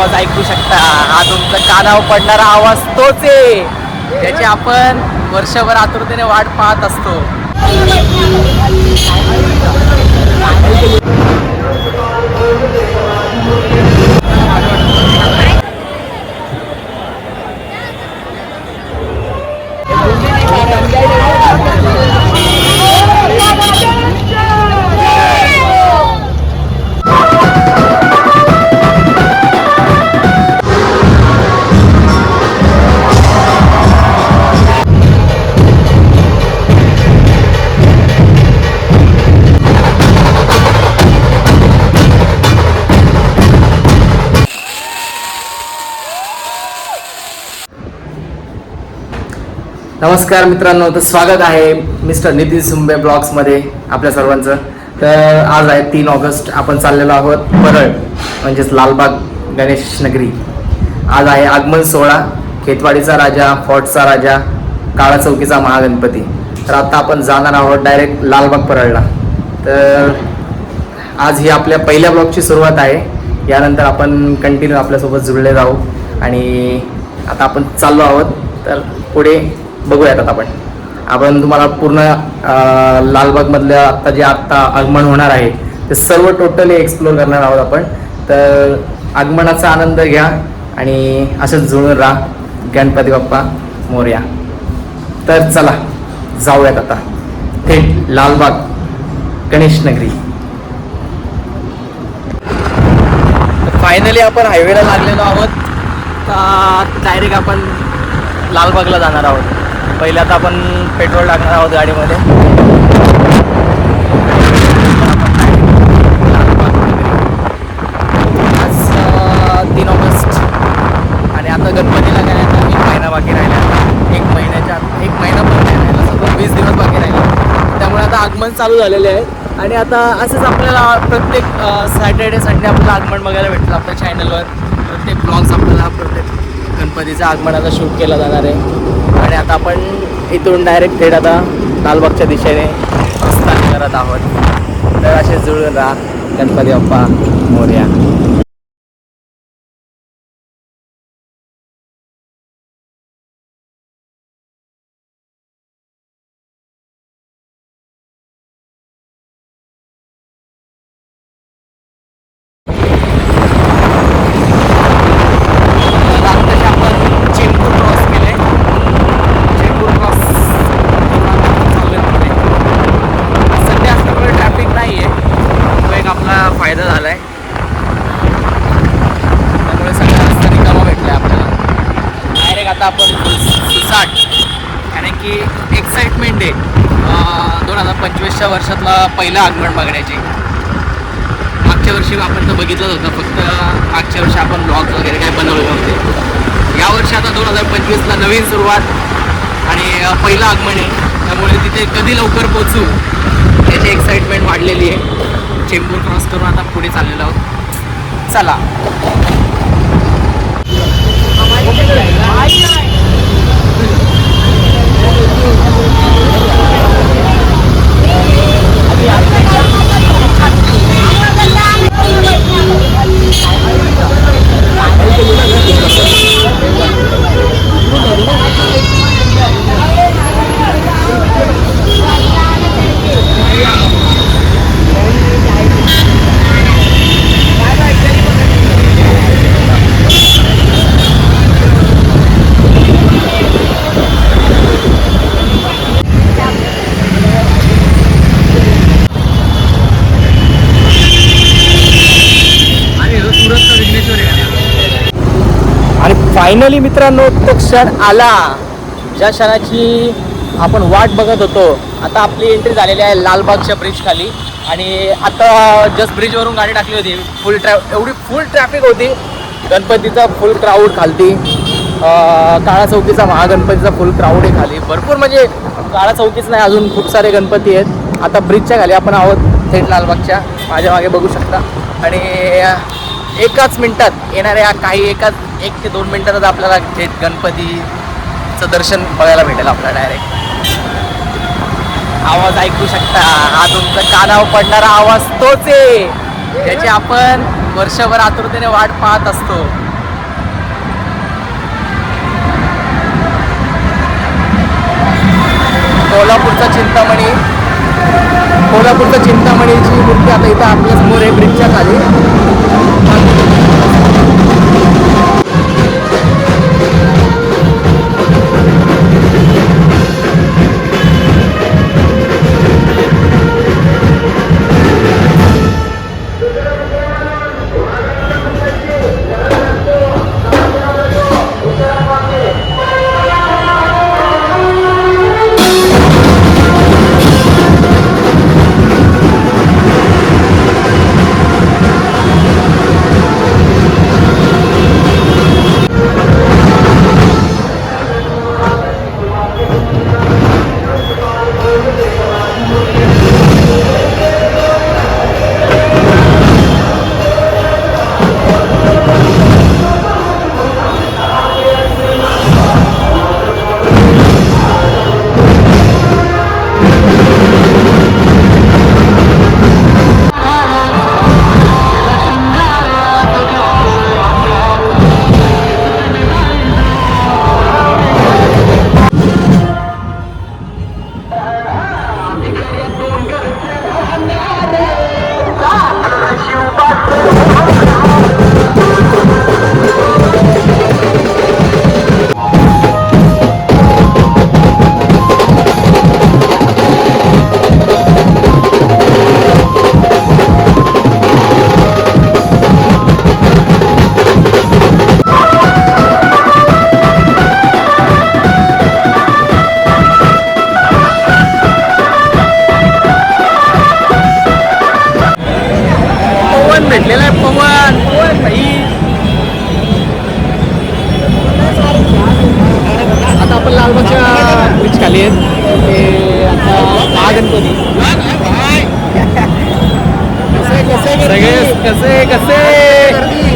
आवाज ऐकू शकता. हा तुमचा कानावर पडणारा आवाज तोच आहे ज्याची आपण वर्षभर आतुरतेने वाट पाहत असतो. नमस्कार मित्रांनो, तर स्वागत आहे मिस्टर नितीन सुंबे ब्लॉग्समध्ये आपल्या सर्वांचं. तर आज आहे 3 ऑगस्ट. आपण चाललेलो आहोत परळ म्हणजेच लालबाग गणेश नगरी. आज आहे आगमन सोहळा, खेतवाडीचा राजा, फोर्टचा राजा, काळा चौकीचा महागणपती. तर आता आपण जाणार आहोत डायरेक्ट लालबाग परळला. तर आज ही आपल्या पहिल्या ब्लॉगची सुरुवात आहे. यानंतर आपण कंटिन्यू आपल्यासोबत जुळले जाऊ आणि आता आपण चाललो आहोत. तर पुढे बघूयात आपण तुम्हाला पूर्ण लालबागमधल्या आत्ता आगमन होणार आहे ते सर्व टोटली एक्सप्लोर करणार आहोत आपण. तर आगमनाचा आनंद घ्या आणि असंच जुळून राहा. गणपती बाप्पा मोरया. तर चला जाऊयात आता थेट लालबाग गणेश नगरी. फायनली आपण हायवेला लागलेलो आहोत. डायरेक्ट आपण लालबागला जाणार आहोत. पहिले आता आपण पेट्रोल टाकणार आहोत गाडीमध्ये. आज 3 ऑगस्ट आणि आता गणपतीला काय आता 1 महिना बाकी राहिला. 1 महिना पण नाही राहिला, सगळं 20 दिवस बाकी राहिले. त्यामुळे आता आगमन चालू झालेले आहे आणि आता असंच आपल्याला प्रत्येक सॅटर्डे संडे आपल्याला आगमन बघायला भेटलं आपल्या चॅनलवर. प्रत्येक ब्लॉग्स आपल्याला प्रत्येक गणपतीचं आगमनाचा शूट केला जाणार आहे. आणि आता आपण इथून डायरेक्ट थेट आता लालबागच्या दिशेने प्रस्थान करत आहोत. तर असे जुळून राहा. गणपती बाप्पा मोरया. फायदा झाला आहे, त्यामुळे सगळ्या रस्त्याने कामं भेटले आपल्याला. डायरेक्ट आता आपण सुसाट, कारण की एक्साइटमेंट आहे 2025च्या वर्षातला पहिलं आगमन बघण्याची. मागच्या वर्षी आपण तर बघितलंच होतं, फक्त मागच्या वर्षी आपण ब्लॉग्स वगैरे काय बनवले नव्हते. यावर्षी आता 2025ला नवीन सुरुवात आणि पहिलं आगमन आहे. त्यामुळे तिथे कधी लवकर पोचू याची एक्साइटमेंट वाढलेली आहे. चेंबूर क्रॉस करून आता पुढे चाललेलो आहोत. चला. फायनली मित्रांनो तो क्षण आला ज्या क्षणाची आपण वाट बघत होतो. आता आपली एंट्री झालेली आहे लालबागच्या ब्रिज खाली आणि आता जस्ट ब्रिजवरून गाडी टाकली होती. एवढी फुल ट्रॅफिक होती. गणपतीचा फुल क्राऊड खालती, काळा चौकीचा महागणपतीचा फुल क्राऊड आहे खाली. भरपूर म्हणजे काळा चौकीच नाही, अजून खूप सारे गणपती आहेत. आता ब्रिजच्या खाली आपण आहोत थेट लालबागच्या. माझ्या मागे बघू शकता. आणि एकाच मिनिटात येणाऱ्या काही 1 ते 2 मिनिटातच आपल्याला थेट गणपतीचं दर्शन बघायला भेटेल. आपल्याला डायरेक्ट आवाज ऐकू शकता. हा तुमचा कानावर पडणारा आवाज तोच आहे ज्याची आपण वर्षभर आतुरतेने वाट पाहत असतो. चिंतामणी, कोल्हापूरचं चिंतामणीची मूर्ती आता इथं आपल्या समोर आहे ब्रिजच्या खाली. भेटलेला आहे पवन भाई. आता आपण लालबागच्या ब्रिज खाली आहेत. ते आता महागणपती कसे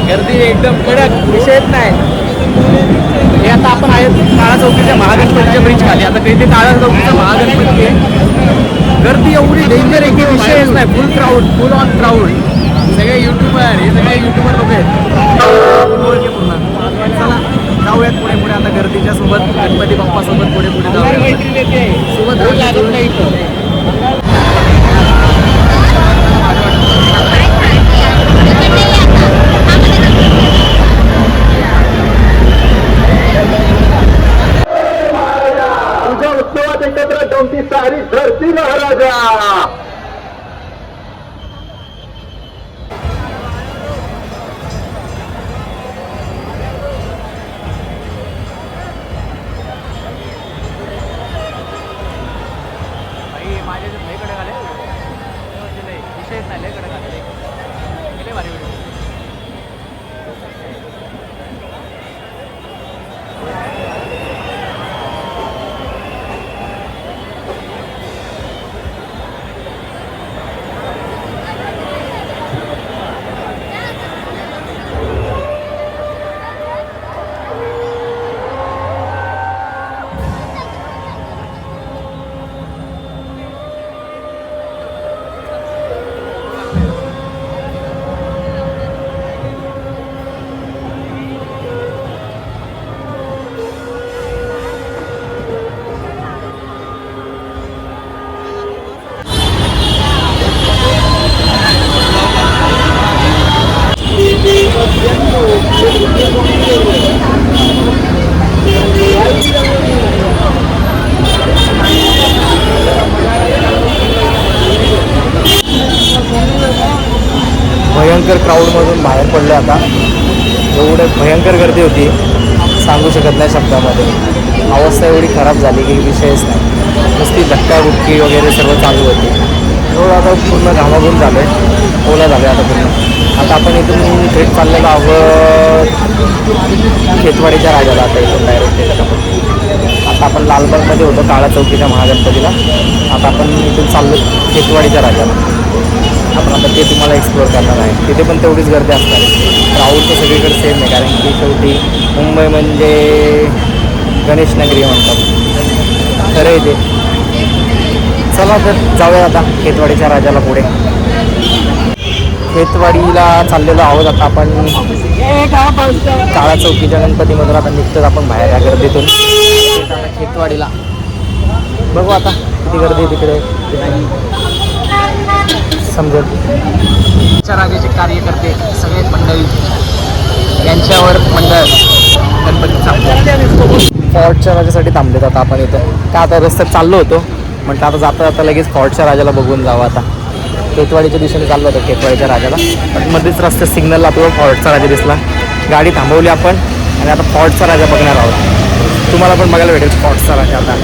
गर्दी एकदम कडक, विषयच नाही. हे आता आपण आहेत काळा चौकीच्या महागणपतीच्या ब्रिज खाली. आता काही ते काळा चौकीचा महागणपती आहे. गर्दी एवढी डेंजर आहे की विषयच नाही. फुल क्राऊड, फुल ऑन क्राऊड. सगळे युट्यूबर, हे सगळे युट्यूबर लोक आहेत. पूर्ण चला जाऊयात पुढे पुढे. आता गर्दीच्या सोबत गणपती बाप्पा सोबत पुढे पुढे जाऊया. सोबत तुझ्या उत्सवात एकत्र जमती सारी धरती महाराजा. माझ्या कडे आले विषयच नाही. लय कडे आले गेले भारी व्हिडिओ. भयंकर क्राऊडमधून बाहेर पडले. आता एवढे भयंकर गर्दी होती, सांगू शकत नाही शब्दामध्ये. अवस्था एवढी खराब झाली की विषयच नाही. नुसती धक्काबुक्की वगैरे सर्व चालू होती. एवढं आता पूर्ण घामाघूम झालं आहे, ओला झालं आहे आता पूर्ण. आता आपण इथून थेट चाललेलो आहोत खेतवाडीच्या राजाला. आता इथून डायरेक्ट आता आपण लालबागमध्ये होतो काळा चौकीच्या महागणपतीला. आता आपण इथून चाललो खेतवाडीच्या राजाला. आपण आता ते तुम्हाला एक्सप्लोअर करणार आहे. तिथे पण तेवढीच गर्दी असणार आहे. क्राऊड तर सगळीकडे सेम आहे, कारण की शेवटी मुंबई म्हणजे गणेश नगरी म्हणतात. खरं आहे ते. चला तर जाऊया आता खेतवाडीच्या राजाला पुढे. खेतवाडीला चाललेलो आहोत आता आपण. काळा चौकीच्या गणपतीमधून आता निघतोच आपण बाहेर या गर्दीतून. आता खेतवाडीला बघू आता किती गर्दी आहे तिकडे किती नाही समजेल. राजाचे कार्यकर्ते सगळे मंडळी यांच्यावर मंडळ गणपतीचा फॉर्टच्या राजासाठी थांबलेत आता आपण इथं. का आता रस्त्यात चाललो होतो म्हणतं आता जाता जाता लगेच फॉर्टच्या राजाला बघून जावं. आता केतवाडीच्या दिशेने चाललो होतो केतवाडीच्या राजाला, पण मध्येच रस्त्यात सिग्नलला आपल्याला फॉर्टचा राजा दिसला. गाडी थांबवली आपण आणि आता फॉर्टचा राजा बघणार आहोत. तुम्हाला पण बघायला भेटेल फॉर्टचा राजा. आता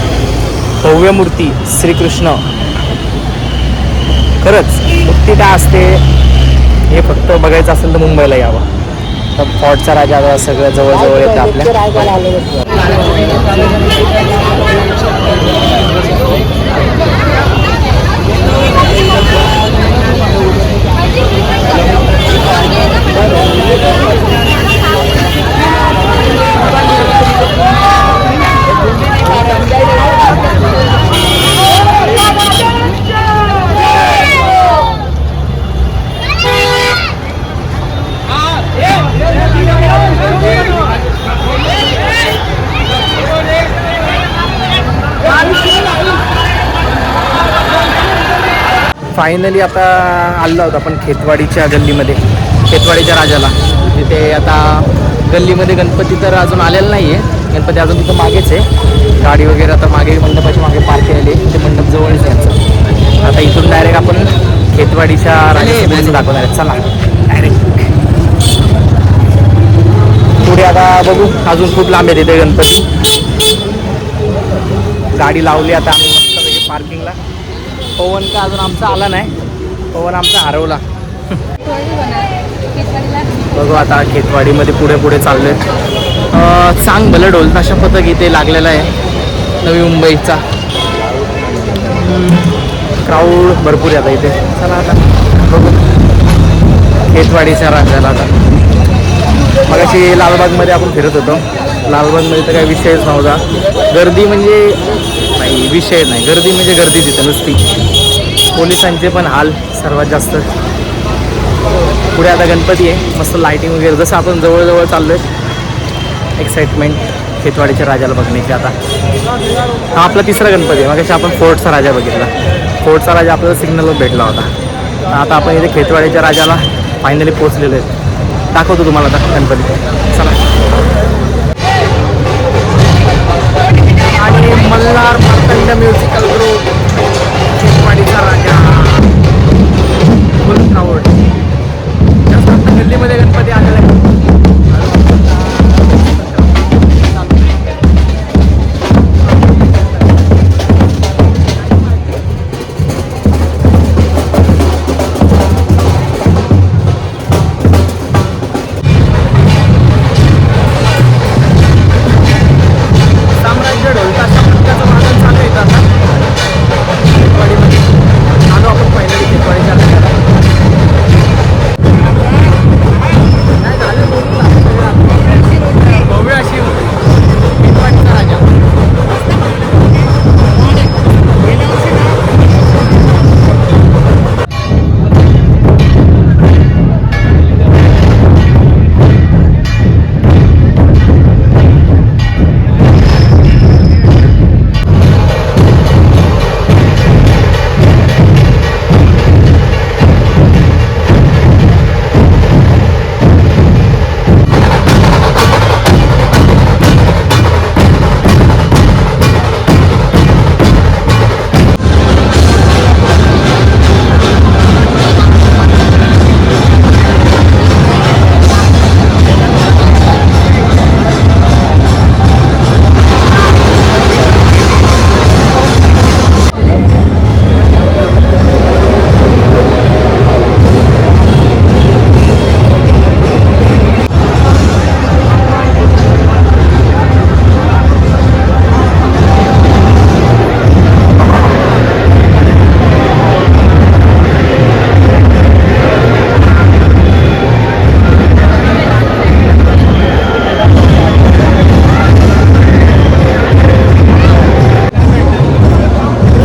भव्य मूर्ती श्रीकृष्ण. खरंच मूर्ती काय असते हे फक्त बघायचं असेल तर मुंबईला यावं. तर फॉर्टचा राजा आता सगळं जवळजवळ येतं आपल्या. फायनली आता आलो होतो आपण खेतवाडीच्या गल्लीमध्ये, खेतवाडीच्या राजाला. तिथे आता गल्लीमध्ये गणपती तर अजून आलेला नाही आहे. गणपती अजून तिथं मागेच आहे. गाडी वगैरे आता मागे मंडपाच्या मागे पार्क केलेली आहे. ते मंडप जवळच आहे यांचं. आता इथून डायरेक्ट आपण खेतवाडीच्या राजाचं दाखवणार आहे. चला डायरेक्ट पुढे आता बघू. अजून खूप लांब आहे तिथे गणपती. गाडी लावली आता आम्ही मस्तपैकी पार्किंगला. पवन का अजून आमचा आला नाही. पवन आमचा हरवला. बघू आता खेतवाडीमध्ये पुढे पुढे चाललो आहे. चांग भलं ढोल ताशा पथक इथे लागलेला आहे नवी मुंबईचा. क्राऊड भरपूर आहे आता इथे. चला आता बघू खेतवाडीच्या राजाला. आता मग अशी लालबागमध्ये आपण फिरत होतो. लालबागमध्ये तर काही विषयच नव्हता. गर्दी म्हणजे नाही, विषय नाही. गर्दी म्हणजे गर्दी तिथं नुसती. पोलिसांचे पण हाल सर्वात जास्त. पुढे आता गणपती आहे, मस्त लाईटिंग वगैरे. जसं आपण जवळजवळ चाललो आहे. एक्साइटमेंट खेतवाडीच्या राजाला बघण्याची. आता हा आपला तिसरा गणपती आहे. मग आपण फोर्टचा राजा बघितला. फोर्टचा राजा आपल्याला सिग्नलवर भेटला होता. आता आपण इथे खेतवाडीच्या राजाला फायनली पोहोचलेलो आहे. दाखवतो तुम्हाला आता गणपती. चला. आणि मल्हार मार्तंड म्युझिकल ग्रुप खेतवाडीचा राजा. Full crowd. जास्त आता गल्लीमध्ये गणपती आलेला आहे.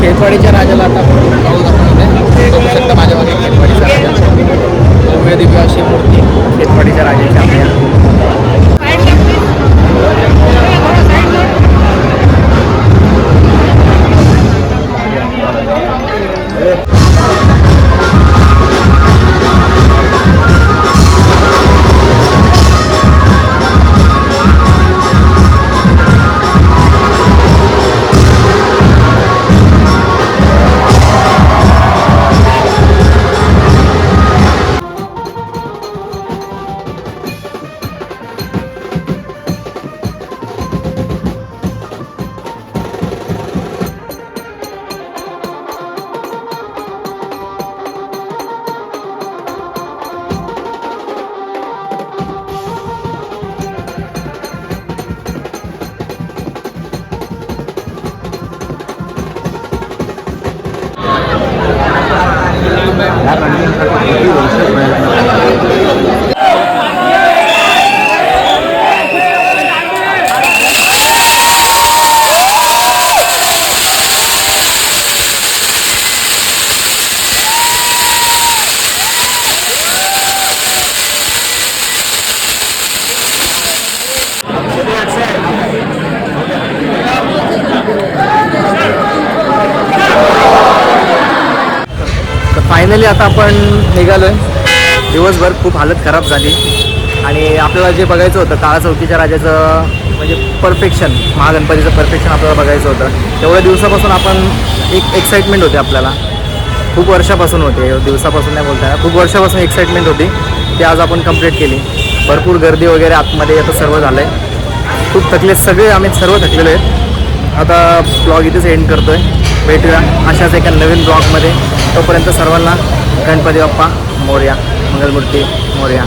खेतवाडीच्या राजाला आता बघू शकता माझ्या मागे खेतवाडीचा राजा. भव्य दिव्य अशी मूर्ती खेतवाडीच्या राजाची आपल्या. ह्या कंटेंटसाठी किती वर्ष प्रयत्न केले. तर फायनली आता आपण निघालोय. दिवसभर खूप हालत खराब झाली आणि आपल्याला जे बघायचं होतं काळा चौकीच्या राजाचं म्हणजे परफेक्शन, महागणपतीचं परफेक्शन आपल्याला बघायचं होतं. तेवढ्या दिवसापासून आपण एक एक्साइटमेंट होती आपल्याला, खूप वर्षापासून होते, दिवसापासून नाही बोलता येणार, खूप वर्षापासून एक्साइटमेंट होती. ती आज आपण कंप्लीट केली. भरपूर गर्दी वगैरे आतमध्ये आता सर्व झालं आहे. खूप थकले सगळे, आम्ही सर्व थकलेलो आहेत. आता ब्लॉग इथेच एंड करतो आहे. भेटूया अशाच एका नवीन ब्लॉगमध्ये. तोपर्यंत सर्वांना गणपती बाप्पा मोरया, मंगलमूर्ती मोरया.